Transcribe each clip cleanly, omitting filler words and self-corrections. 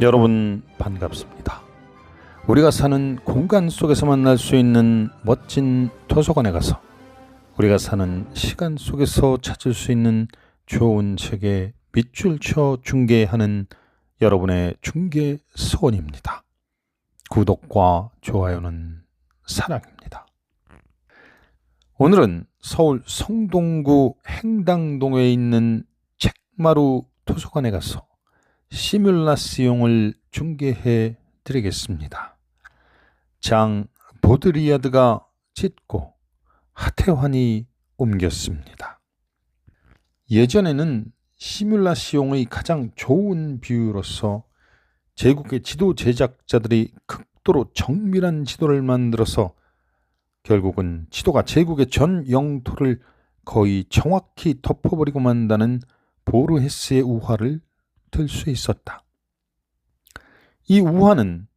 여러분 반갑습니다. 우리가 사는 공간 속에서 만날 수 있는 멋진 도서관에 가서 우리가 사는 시간 속에서 찾을 수 있는 좋은 책의 밑줄 쳐 중계하는 여러분의 중계 소원입니다. 구독과 좋아요는 사랑입니다. 오늘은 서울 성동구 행당동에 있는 책마루 도서관에 가서 시뮬라스용을 중계해 드리겠습니다. 장 보드리아드가 짓고 하태환이 옮겼습니다. 예전에는 시뮬라스용의 가장 좋은 비유로서 제국의 지도 제작자들이 극도로 정밀한 지도를 만들어서 결국은 지도가 제국의 전 영토를 거의 정확히 덮어버리고 만다는 보르헤스의 우화를 들 수 있었다. 이 우화는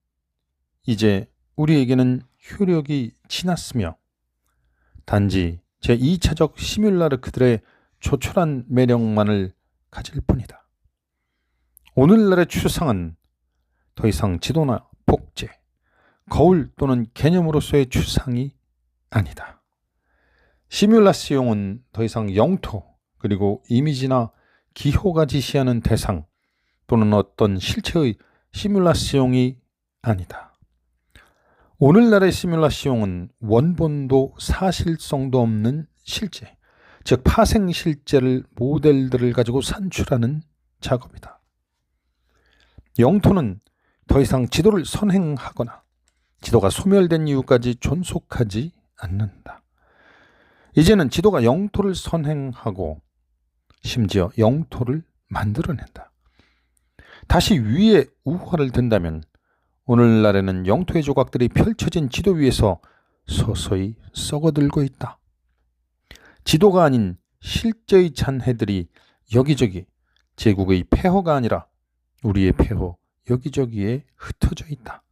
이제 우리에게는 효력이 지났으며 단지 제2차적 시뮬라르크들의 조촐한 매력만을 가질 뿐이다. 오늘날의 추상은 더 이상 지도나 복제, 거울 또는 개념으로서의 추상이 아니다. 시뮬라스용은 더 이상 영토 그리고 이미지나 기호가 지시하는 대상 또는 어떤 실체의 시뮬라스용이 아니다. 오늘날의 시뮬라스용은 원본도 사실성도 없는 실제, 즉 파생 실제를 모델들을 가지고 산출하는 작업이다. 영토는 더 이상 지도를 선행하거나 지도가 소멸된 이후까지 존속하지 않는다. 이제는 지도가 영토를 선행하고 심지어 영토를 만들어낸다. 다시 위에 우화를 든다면 오늘날에는 영토의 조각들이 펼쳐진 지도 위에서 서서히 썩어들고 있다. 지도가 아닌 실제의 잔해들이 여기저기 제국의 폐허가 아니라 우리의 폐허 여기저기에 흩어져 있다.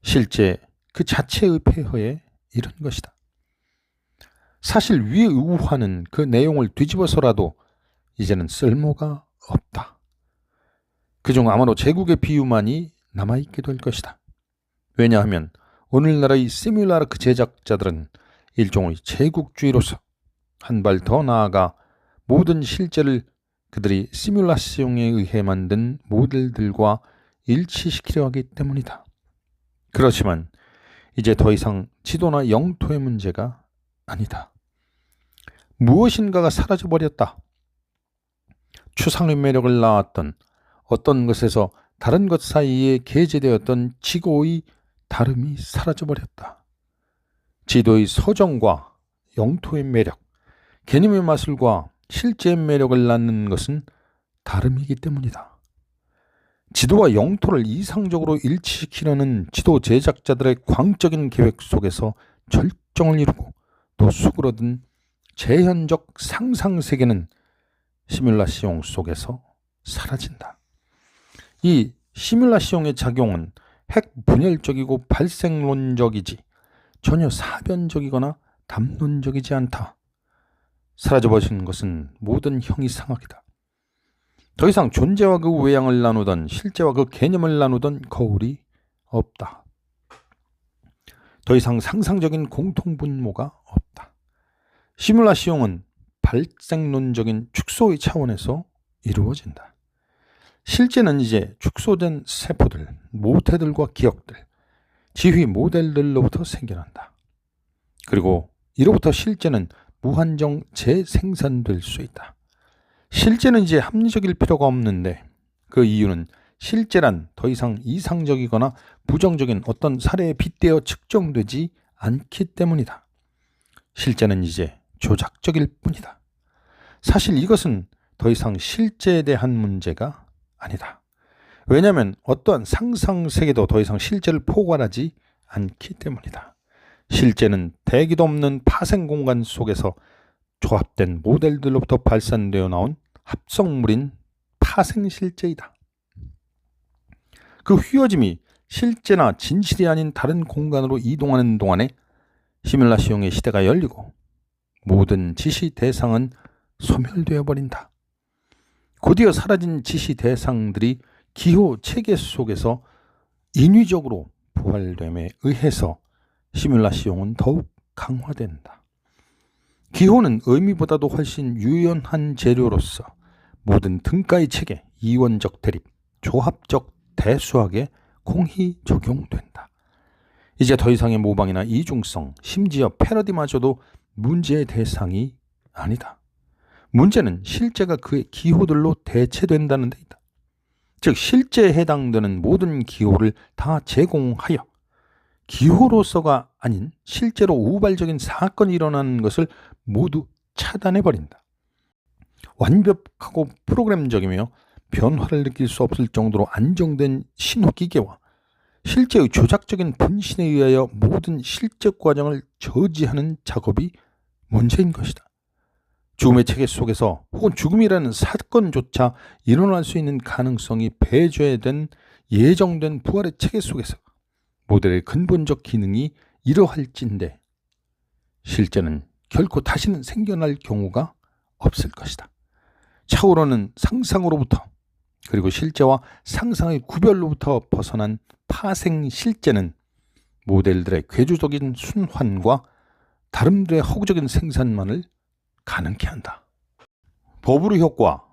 실제 그 자체의 폐허에 이른 것이다. 사실 위의 우화는 그 내용을 뒤집어서라도 이제는 쓸모가 없다. 그중 아마도 제국의 비유만이 남아있게 될 것이다. 왜냐하면 오늘날의 시뮬라르크 제작자들은 일종의 제국주의로서 한 발 더 나아가 모든 실제를 그들이 시뮬라스용에 의해 만든 모델들과 일치시키려 하기 때문이다. 그렇지만 이제 더 이상 지도나 영토의 문제가 아니다. 무엇인가가 사라져버렸다. 추상의 매력을 낳았던 어떤 것에서 다른 것 사이에 게재되었던 지고의 다름이 사라져버렸다. 지도의 서정과 영토의 매력, 개념의 마술과 실제의 매력을 낳는 것은 다름이기 때문이다. 지도와 영토를 이상적으로 일치시키려는 지도 제작자들의 광적인 계획 속에서 절정을 이루고 또 수그러든 제현적 상상세계는 시뮬라시용 속에서 사라진다. 이 시뮬라시용의 작용은 핵 분열적이고 발생론적이지 전혀 사변적이거나 담론적이지 않다. 사라져버린 것은 모든 형이상학이다. 더 이상 존재와 그 외양을 나누던 실제와 그 개념을 나누던 거울이 없다. 더 이상 상상적인 공통분모가 없다. 시뮬라시용은 발생론적인 축소의 차원에서 이루어진다. 실제는 이제 축소된 세포들, 모태들과 기억들, 지휘 모델들로부터 생겨난다. 그리고 이로부터 실제는 무한정 재생산될 수 있다. 실제는 이제 합리적일 필요가 없는데 그 이유는 실제란 더 이상 이상적이거나 부정적인 어떤 사례에 빗대어 측정되지 않기 때문이다. 실제는 이제 조작적일 뿐이다. 사실 이것은 더 이상 실제에 대한 문제가 아니다. 왜냐하면 어떠한 상상세계도 더 이상 실제를 포괄하지 않기 때문이다. 실제는 대기도 없는 파생공간 속에서 조합된 모델들로부터 발산되어 나온 합성물인 파생실제이다. 그 휘어짐이 실제나 진실이 아닌 다른 공간으로 이동하는 동안에 시뮬라시용의 시대가 열리고 모든 지시 대상은 소멸되어 버린다. 곧이어 사라진 지시 대상들이 기호 체계 속에서 인위적으로 부활됨에 의해서 시뮬라시옹은 더욱 강화된다. 기호는 의미보다도 훨씬 유연한 재료로서 모든 등가의 체계, 이원적 대립, 조합적 대수학에 공히 적용된다. 이제 더 이상의 모방이나 이중성, 심지어 패러디마저도 문제의 대상이 아니다. 문제는 실제가 그의 기호들로 대체된다는 데 있다. 즉 실제에 해당되는 모든 기호를 다 제공하여 기호로서가 아닌 실제로 우발적인 사건이 일어나는 것을 모두 차단해버린다. 완벽하고 프로그램적이며 변화를 느낄 수 없을 정도로 안정된 신호기계와 실제의 조작적인 분신에 의하여 모든 실제 과정을 저지하는 작업이 문제인 것이다. 죽음의 체계 속에서 혹은 죽음이라는 사건조차 일어날 수 있는 가능성이 배제된 예정된 부활의 체계 속에서 모델의 근본적 기능이 이러할진데 실제는 결코 다시는 생겨날 경우가 없을 것이다. 차오르는 상상으로부터 그리고 실제와 상상의 구별로부터 벗어난 파생 실제는 모델들의 궤주적인 순환과 다름들의 허구적인 생산만을 가능케 한다. 보브르 효과,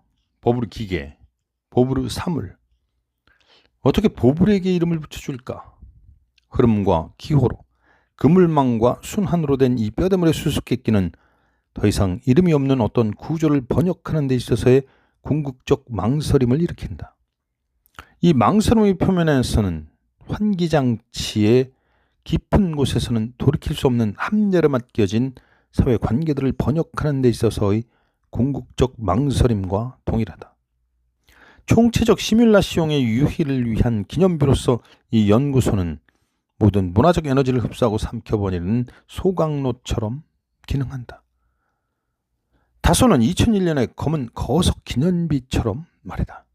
보브르 기계, 보브르 사물. 어떻게 보브르에게 이름을 붙여줄까? 흐름과 기호로, 그물망과 순환으로 된 이 뼈대물의 수수께끼는 더 이상 이름이 없는 어떤 구조를 번역하는 데 있어서의 궁극적 망설임을 일으킨다. 이 망설임의 표면에서는 환기장치의 깊은 곳에서는 돌이킬 수 없는 함열에 맡겨진 사회 관계들을 번역하는 데 있어서의 궁극적 망설임과 동일하다. 총체적 시뮬라시옹의 유희를 위한 기념비로서 이 연구소는 모든 문화적 에너지를 흡수하고 삼켜버리는 소강로처럼 기능한다. 다소는 2001년의 검은 거석 기념비처럼 말이다.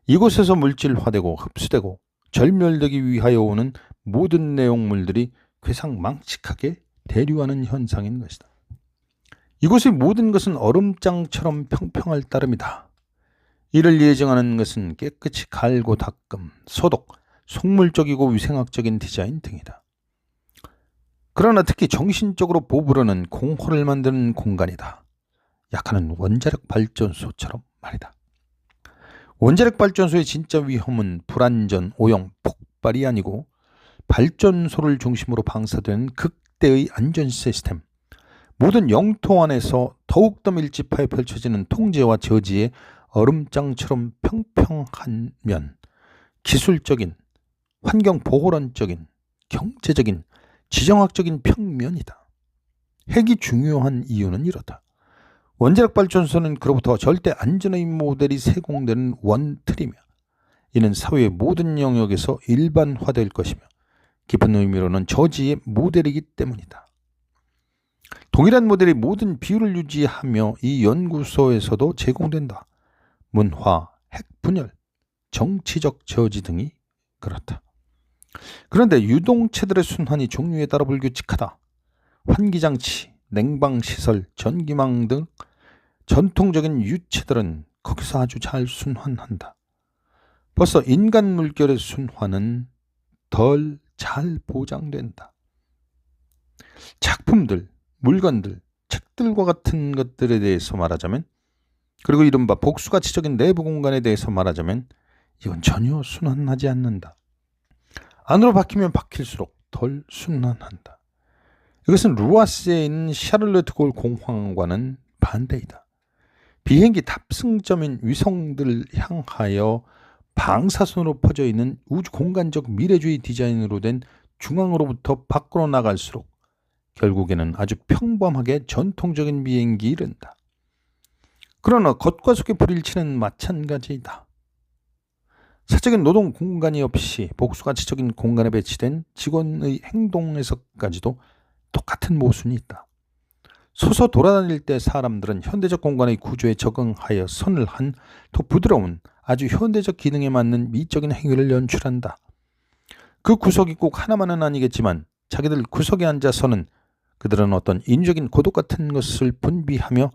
이곳에서 물질화되고 흡수되고 절멸되기 위하여 오는 모든 내용물들이 괴상망측하게 대류하는 현상인 것이다. 이곳의 모든 것은 얼음장처럼 평평할 따름이다. 이를 예정하는 것은 깨끗이 갈고 닦음, 소독, 속물적이고 위생학적인 디자인 등이다. 그러나 특히 정신적으로 보브르는 공허를 만드는 공간이다. 약하는 원자력 발전소처럼 말이다. 원자력 발전소의 진짜 위험은 불안전, 오염, 폭발이 아니고 발전소를 중심으로 방사되는 극대의 안전 시스템, 모든 영토 안에서 더욱더 밀집하여 펼쳐지는 통제와 저지의 얼음장처럼 평평한 면, 기술적인, 환경보호론적인, 경제적인, 지정학적인 평면이다. 핵이 중요한 이유는 이렇다. 원자력 발전소는 그로부터 절대 안전의 모델이 세공되는 원틀이며 이는 사회의 모든 영역에서 일반화될 것이며 깊은 의미로는 저지의 모델이기 때문이다. 동일한 모델이 모든 비율을 유지하며 이 연구소에서도 제공된다. 문화, 핵 분열, 정치적 저지 등이 그렇다. 그런데 유동체들의 순환이 종류에 따라 불규칙하다. 환기장치, 냉방시설, 전기망 등 전통적인 유체들은 거기서 아주 잘 순환한다. 벌써 인간 물결의 순환은 덜 잘 보장된다. 작품들, 물건들, 책들과 같은 것들에 대해서 말하자면, 그리고 이른바 복수가치적인 내부 공간에 대해서 말하자면 이건 전혀 순환하지 않는다. 안으로 박히면 박힐수록 덜 순환한다. 이것은 루아스에 있는 샤를르트골 공항과는 반대이다. 비행기 탑승점인 위성들을 향하여 방사선으로 퍼져 있는 우주 공간적 미래주의 디자인으로 된 중앙으로부터 밖으로 나갈수록 결국에는 아주 평범하게 전통적인 비행기에 이른다. 그러나 겉과 속의 불일치는 마찬가지이다. 사적인 노동 공간이 없이 복수가치적인 공간에 배치된 직원의 행동에서까지도 똑같은 모순이 있다. 서서 돌아다닐 때 사람들은 현대적 공간의 구조에 적응하여 선을 한 더 부드러운 아주 현대적 기능에 맞는 미적인 행위를 연출한다. 그 구석이 꼭 하나만은 아니겠지만 자기들 구석에 앉아서는 그들은 어떤 인위적인 고독 같은 것을 분비하며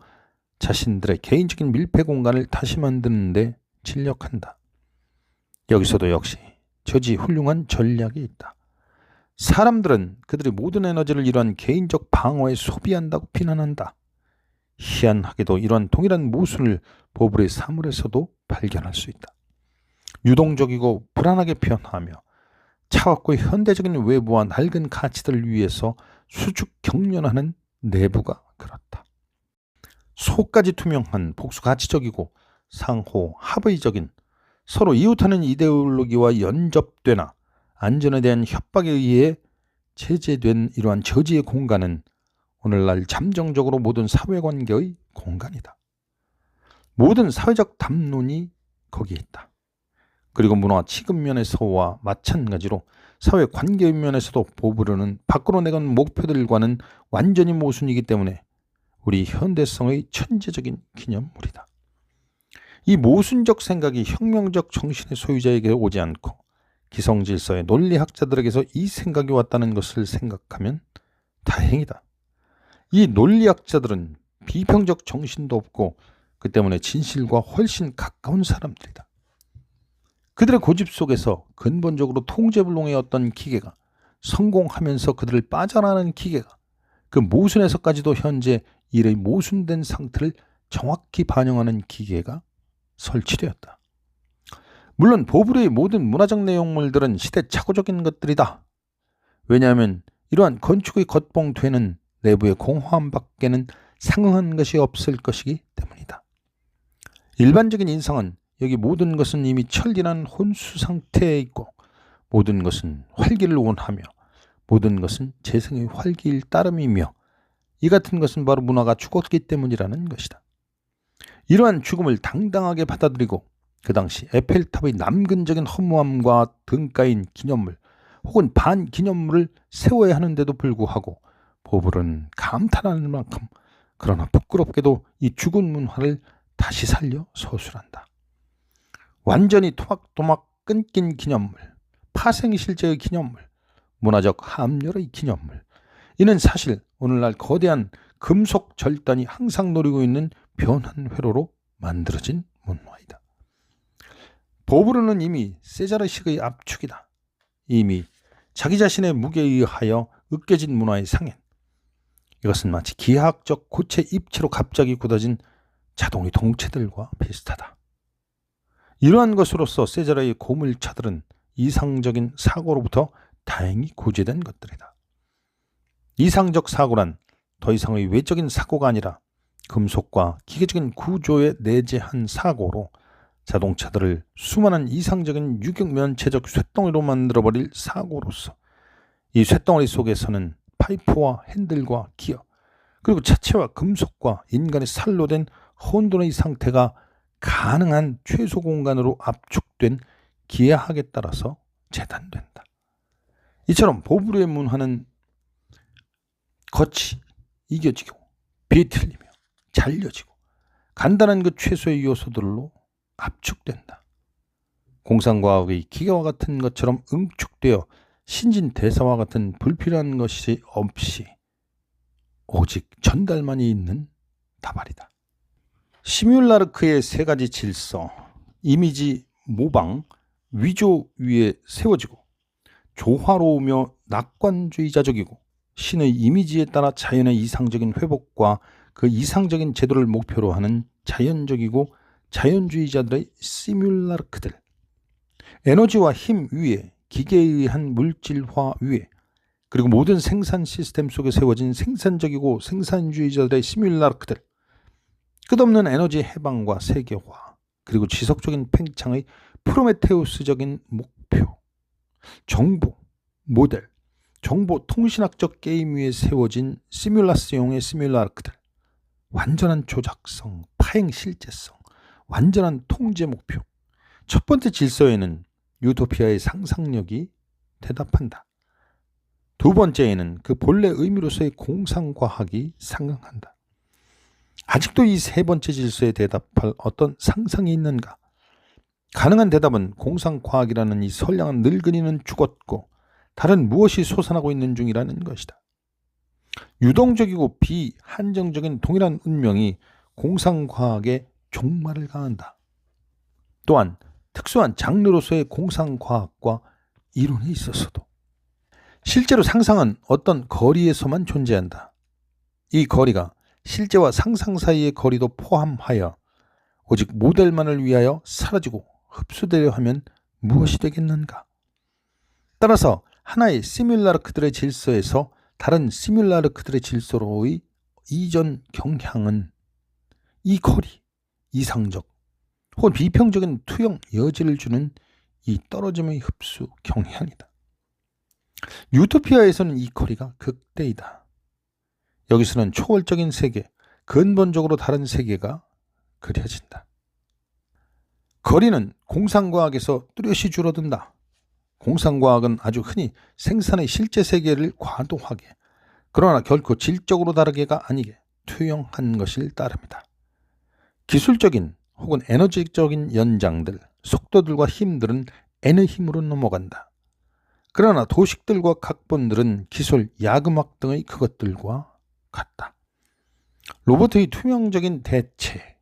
자신들의 개인적인 밀폐 공간을 다시 만드는 데 진력한다. 여기서도 역시 저지 훌륭한 전략이 있다. 사람들은 그들의 모든 에너지를 이러한 개인적 방어에 소비한다고 비난한다. 희한하게도 이러한 동일한 모순을 보불의 사물에서도 발견할 수 있다. 유동적이고 불안하게 변하며 차갑고 현대적인 외부와 낡은 가치들을 위해서 수직 경련하는 내부가 그렇다. 소까지 투명한 복수가치적이고 상호 합의적인 서로 이웃하는 이데올로기와 연접되나 안전에 대한 협박에 의해 제재된 이러한 저지의 공간은 오늘날 잠정적으로 모든 사회관계의 공간이다. 모든 사회적 담론이 거기에 있다. 그리고 문화 취급 면에서와 마찬가지로 사회 관계 면에서도 보부르는 밖으로 내건 목표들과는 완전히 모순이기 때문에 우리 현대성의 천재적인 기념물이다. 이 모순적 생각이 혁명적 정신의 소유자에게 오지 않고 기성질서의 논리학자들에게서 이 생각이 왔다는 것을 생각하면 다행이다. 이 논리학자들은 비평적 정신도 없고 그 때문에 진실과 훨씬 가까운 사람들이다. 그들의 고집 속에서 근본적으로 통제불능의 어떤 기계가 성공하면서 그들을 빠져나가는 기계가 그 모순에서까지도 현재 일의 모순된 상태를 정확히 반영하는 기계가 설치되었다. 물론 보브르의 모든 문화적 내용물들은 시대착오적인 것들이다. 왜냐하면 이러한 건축의 겉봉되는 내부의 공허함밖에는 상응한 것이 없을 것이기 때문이다. 일반적인 인상은 여기 모든 것은 이미 천리난 혼수 상태에 있고 모든 것은 활기를 원하며 모든 것은 재생의 활기일 따름이며 이 같은 것은 바로 문화가 죽었기 때문이라는 것이다. 이러한 죽음을 당당하게 받아들이고 그 당시 에펠탑의 남근적인 허무함과 등가인 기념물 혹은 반기념물을 세워야 하는데도 불구하고 보불은 감탄하는 만큼 그러나 부끄럽게도 이 죽은 문화를 다시 살려 서술한다. 완전히 토막토막 끊긴 기념물, 파생 실제의 기념물, 문화적 함열의 기념물. 이는 사실 오늘날 거대한 금속 절단이 항상 노리고 있는 변한 회로로 만들어진 문화이다. 보브르는 이미 세자르식의 압축이다. 이미 자기 자신의 무게에 의하여 으깨진 문화의 상엔. 이것은 마치 기하학적 고체 입체로 갑자기 굳어진 자동의 동체들과 비슷하다. 이러한 것으로서 세자르의 고물차들은 이상적인 사고로부터 다행히 구제된 것들이다. 이상적 사고란 더 이상의 외적인 사고가 아니라 금속과 기계적인 구조에 내재한 사고로 자동차들을 수많은 이상적인 유격면체적 쇳덩이로 만들어버릴 사고로서 이 쇳덩어리 속에서는 파이프와 핸들과 기어 그리고 차체와 금속과 인간의 살로 된 혼돈의 상태가 가능한 최소 공간으로 압축된 기하학에 따라서 재단된다. 이처럼 보브르의 문화는 겉이 이겨지고 비틀리며 잘려지고 간단한 그 최소의 요소들로 압축된다. 공상과학의 기계와 같은 것처럼 응축되어 신진대사와 같은 불필요한 것이 없이 오직 전달만이 있는 다발이다. 시뮬라르크의 세 가지 질서, 이미지, 모방, 위조 위에 세워지고 조화로우며 낙관주의자적이고 신의 이미지에 따라 자연의 이상적인 회복과 그 이상적인 제도를 목표로 하는 자연적이고 자연주의자들의 시뮬라르크들, 에너지와 힘 위에 기계에 의한 물질화 위에 그리고 모든 생산 시스템 속에 세워진 생산적이고 생산주의자들의 시뮬라르크들, 끝없는 에너지 해방과 세계화 그리고 지속적인 팽창의 프로메테우스적인 목표, 정보, 모델, 정보 통신학적 게임 위에 세워진 시뮬라스용의 시뮬라르크들, 완전한 조작성, 파행 실제성, 완전한 통제 목표. 첫 번째 질서에는 유토피아의 상상력이 대답한다. 두 번째에는 그 본래 의미로서의 공상과학이 상응한다. 아직도 이 세 번째 질서에 대답할 어떤 상상이 있는가? 가능한 대답은 공상과학이라는 이 선량한 늙은이는 죽었고 다른 무엇이 솟아나고 있는 중이라는 것이다. 유동적이고 비한정적인 동일한 운명이 공상과학에 종말을 가한다. 또한 특수한 장르로서의 공상과학과 이론에 있어서도 실제로 상상은 어떤 거리에서만 존재한다. 이 거리가 실제와 상상 사이의 거리도 포함하여 오직 모델만을 위하여 사라지고 흡수되려 하면 무엇이 되겠는가? 따라서 하나의 시뮬라르크들의 질서에서 다른 시뮬라르크들의 질서로의 이전 경향은 이 거리, 이상적 혹은 비평적인 투영 여지를 주는 이 떨어짐의 흡수 경향이다. 유토피아에서는 이 거리가 극대이다. 여기서는 초월적인 세계, 근본적으로 다른 세계가 그려진다. 거리는 공상과학에서 뚜렷이 줄어든다. 공상과학은 아주 흔히 생산의 실제 세계를 과도하게, 그러나 결코 질적으로 다르게가 아니게 투영한 것을 따릅니다. 기술적인 혹은 에너지적인 연장들, 속도들과 힘들은 N의 힘으로 넘어간다. 그러나 도식들과 각본들은 기술, 야금학 등의 그것들과 같다. 로봇의 투명적인 대체,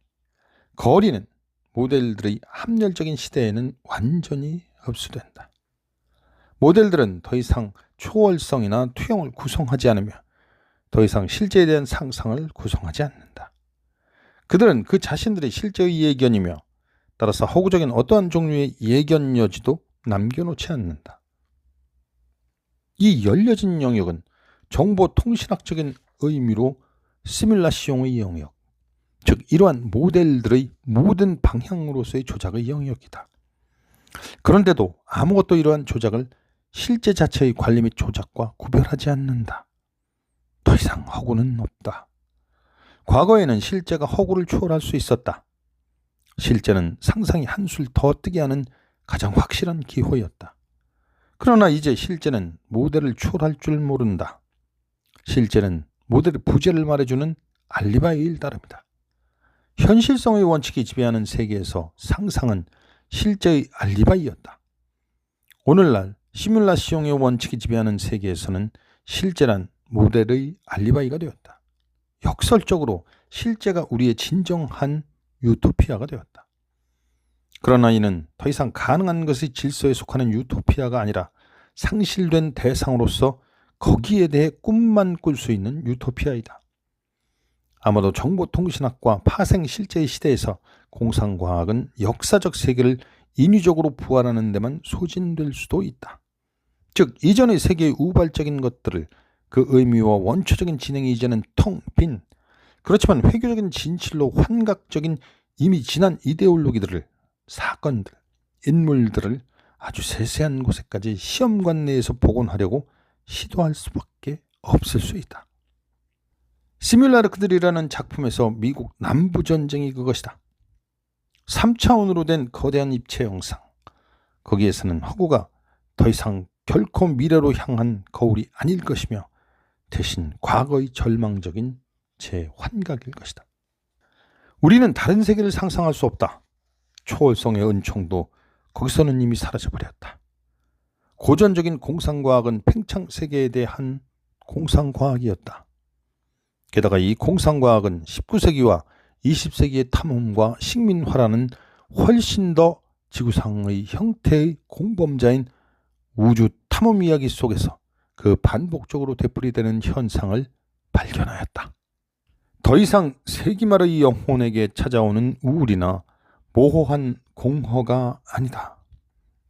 거리는 모델들의 합렬적인 시대에는 완전히 흡수된다. 모델들은 더 이상 초월성이나 투영을 구성하지 않으며 더 이상 실제에 대한 상상을 구성하지 않는다. 그들은 그 자신들의 실제의 예견이며 따라서 허구적인 어떠한 종류의 예견 여지도 남겨놓지 않는다. 이 열려진 영역은 정보통신학적인 의미로 시뮬라시옹의 영역, 즉 이러한 모델들의 모든 방향으로서의 조작의 영역이다. 그런데도 아무것도 이러한 조작을 실제 자체의 관리 및 조작과 구별하지 않는다. 더 이상 허구는 없다. 과거에는 실제가 허구를 초월할 수 있었다. 실제는 상상이 한술 더 뜨게 하는 가장 확실한 기호였다. 그러나 이제 실제는 모델을 초월할 줄 모른다. 실제는 모델의 부재를 말해주는 알리바이에 일다릅니다. 현실성의 원칙이 지배하는 세계에서 상상은 실제의 알리바이였다. 오늘날 시뮬라시옹의 원칙이 지배하는 세계에서는 실제란 모델의 알리바이가 되었다. 역설적으로 실제가 우리의 진정한 유토피아가 되었다. 그러나 이는 더 이상 가능한 것의 질서에 속하는 유토피아가 아니라 상실된 대상으로서 거기에 대해 꿈만 꿀 수 있는 유토피아이다. 아마도 정보통신학과 파생 실제의 시대에서 공상과학은 역사적 세계를 인위적으로 부활하는 데만 소진될 수도 있다. 즉 이전의 세계의 우발적인 것들을 그 의미와 원초적인 진행이 이제는 텅 빈, 그렇지만 회교적인 진실로 환각적인 이미 지난 이데올로기들을, 사건들, 인물들을 아주 세세한 곳에까지 시험관 내에서 복원하려고 시도할 수밖에 없을 수 있다. 시뮬라르크들이라는 작품에서 미국 남부전쟁이 그것이다. 3차원으로 된 거대한 입체 영상, 거기에서는 허구가 더 이상 결코 미래로 향한 거울이 아닐 것이며 대신 과거의 절망적인 재환각일 것이다. 우리는 다른 세계를 상상할 수 없다. 초월성의 은총도 거기서는 이미 사라져버렸다. 고전적인 공상과학은 팽창세계에 대한 공상과학이었다. 게다가 이 공상과학은 19세기와 20세기의 탐험과 식민화라는 훨씬 더 지구상의 형태의 공범자인 우주 탐험 이야기 속에서 그 반복적으로 되풀이되는 현상을 발견하였다. 더 이상 세기말의 영혼에게 찾아오는 우울이나 모호한 공허가 아니다.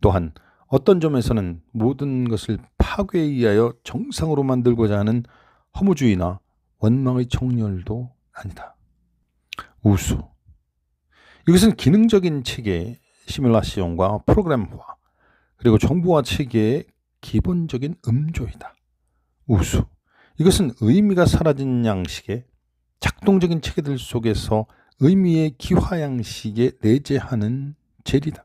또한 어떤 점에서는 모든 것을 파괴에 의하여 정상으로 만들고자 하는 허무주의나 원망의 정렬도 아니다. 우수. 이것은 기능적인 체계의 시뮬라시온과 프로그램화, 그리고 정보화 체계의 기본적인 음조이다. 우수. 이것은 의미가 사라진 양식의 작동적인 체계들 속에서 의미의 기화 양식에 내재하는 젤이다.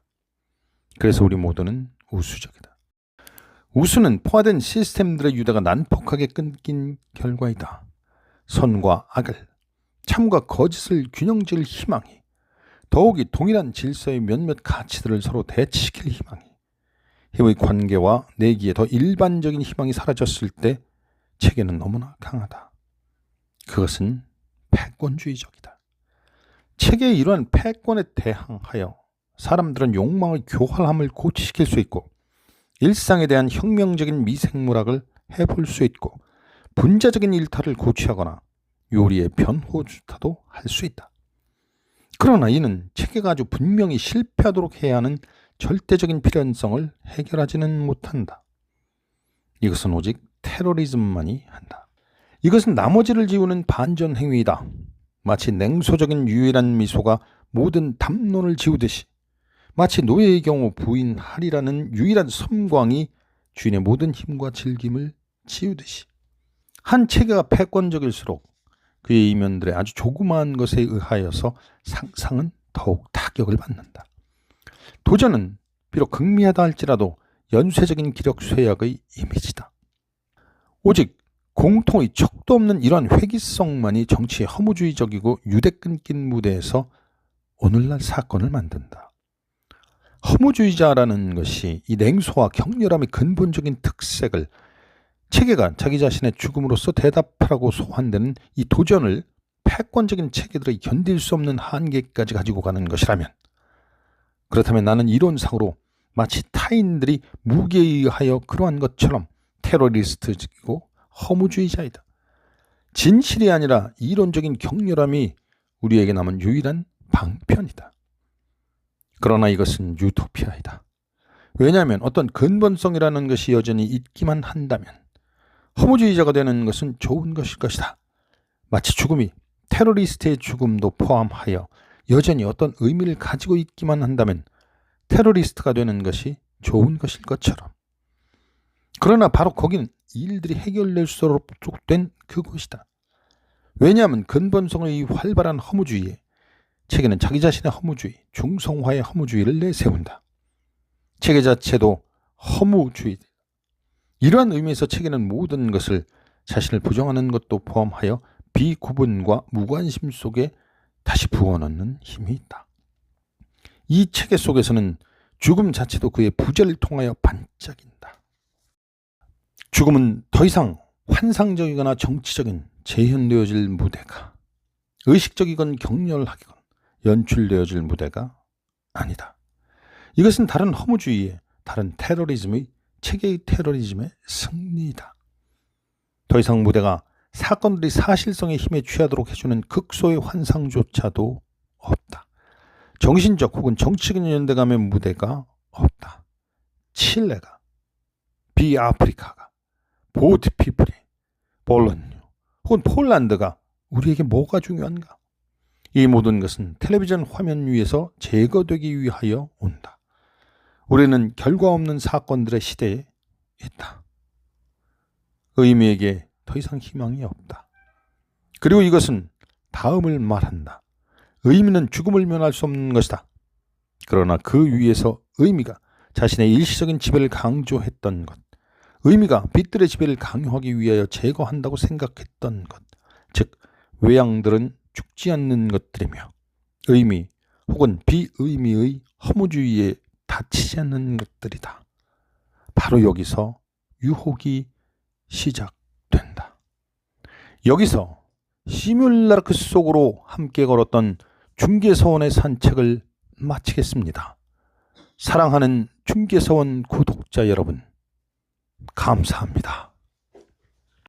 그래서 우리 모두는 우수적이다. 우수는 포화된 시스템들의 유대가 난폭하게 끊긴 결과이다. 선과 악을, 참과 거짓을 균형지을 희망이, 더욱이 동일한 질서의 몇몇 가치들을 서로 대치시킬 희망이, 힘의 관계와 내기에 더 일반적인 희망이 사라졌을 때 체계는 너무나 강하다. 그것은 패권주의적이다. 체계의 이러한 패권에 대항하여 사람들은 욕망의 교활함을 고취시킬 수 있고 일상에 대한 혁명적인 미생물학을 해볼 수 있고 분자적인 일탈을 고취하거나 요리의 변호주타도 할 수 있다. 그러나 이는 체계가 아주 분명히 실패하도록 해야 하는 절대적인 필연성을 해결하지는 못한다. 이것은 오직 테러리즘만이 한다. 이것은 나머지를 지우는 반전 행위이다. 마치 냉소적인 유일한 미소가 모든 담론을 지우듯이, 마치 노예의 경우 부인 할이라는 유일한 섬광이 주인의 모든 힘과 즐김을 지우듯이. 한 체계가 패권적일수록 그의 이면들의 아주 조그마한 것에 의하여서 상상은 더욱 타격을 받는다. 도전은 비록 극미하다 할지라도 연쇄적인 기력 쇠약의 이미지다. 오직 공통의 척도 없는 이러한 회기성만이 정치의 허무주의적이고 유대 끊긴 무대에서 오늘날 사건을 만든다. 허무주의자라는 것이 이 냉소와 격렬함의 근본적인 특색을 체계가 자기 자신의 죽음으로써 대답하라고 소환되는 이 도전을 패권적인 체계들의 견딜 수 없는 한계까지 가지고 가는 것이라면, 그렇다면 나는 이론상으로 마치 타인들이 무기에 의하여 그러한 것처럼 테러리스트이고 허무주의자이다. 진실이 아니라 이론적인 격렬함이 우리에게 남은 유일한 방편이다. 그러나 이것은 유토피아이다. 왜냐하면 어떤 근본성이라는 것이 여전히 있기만 한다면 허무주의자가 되는 것은 좋은 것일 것이다. 마치 죽음이 테러리스트의 죽음도 포함하여 여전히 어떤 의미를 가지고 있기만 한다면 테러리스트가 되는 것이 좋은 것일 것처럼. 그러나 바로 거기는 일들이 해결될 수 없도록 된 그곳이다. 왜냐하면 근본성의 활발한 허무주의에 체계는 자기 자신의 허무주의, 중성화의 허무주의를 내세운다. 체계 자체도 허무주의. 이러한 의미에서 체계는 모든 것을 자신을 부정하는 것도 포함하여 비구분과 무관심 속에 다시 부어넣는 힘이 있다. 이 체계 속에서는 죽음 자체도 그의 부재를 통하여 반짝인다. 죽음은 더 이상 환상적이거나 정치적인 재현되어질 무대가, 의식적이건 격렬하기건 연출되어질 무대가 아니다. 이것은 다른 허무주의의, 다른 테러리즘의, 체계의 테러리즘의 승리이다. 더 이상 무대가 사건들이 사실성의 힘에 취하도록 해주는 극소의 환상조차도 없다. 정신적 혹은 정치적인 연대감의 무대가 없다. 칠레가, 비아프리카가, 보트피플이, 볼런뉴 혹은 폴란드가 우리에게 뭐가 중요한가? 이 모든 것은 텔레비전 화면 위에서 제거되기 위하여 온다. 우리는 결과 없는 사건들의 시대에 있다. 의미에게 더 이상 희망이 없다. 그리고 이것은 다음을 말한다. 의미는 죽음을 면할 수 없는 것이다. 그러나 그 위에서 의미가 자신의 일시적인 지배를 강조했던 것, 의미가 빛들의 지배를 강요하기 위하여 제거한다고 생각했던 것, 즉 외양들은 죽지 않는 것들이며 의미 혹은 비의미의 허무주의에 다치지 않는 것들이다. 바로 여기서 유혹이 시작된다. 여기서 시뮬라크 속으로 함께 걸었던 중개서원의 산책을 마치겠습니다. 사랑하는 중개서원 구독자 여러분, 감사합니다.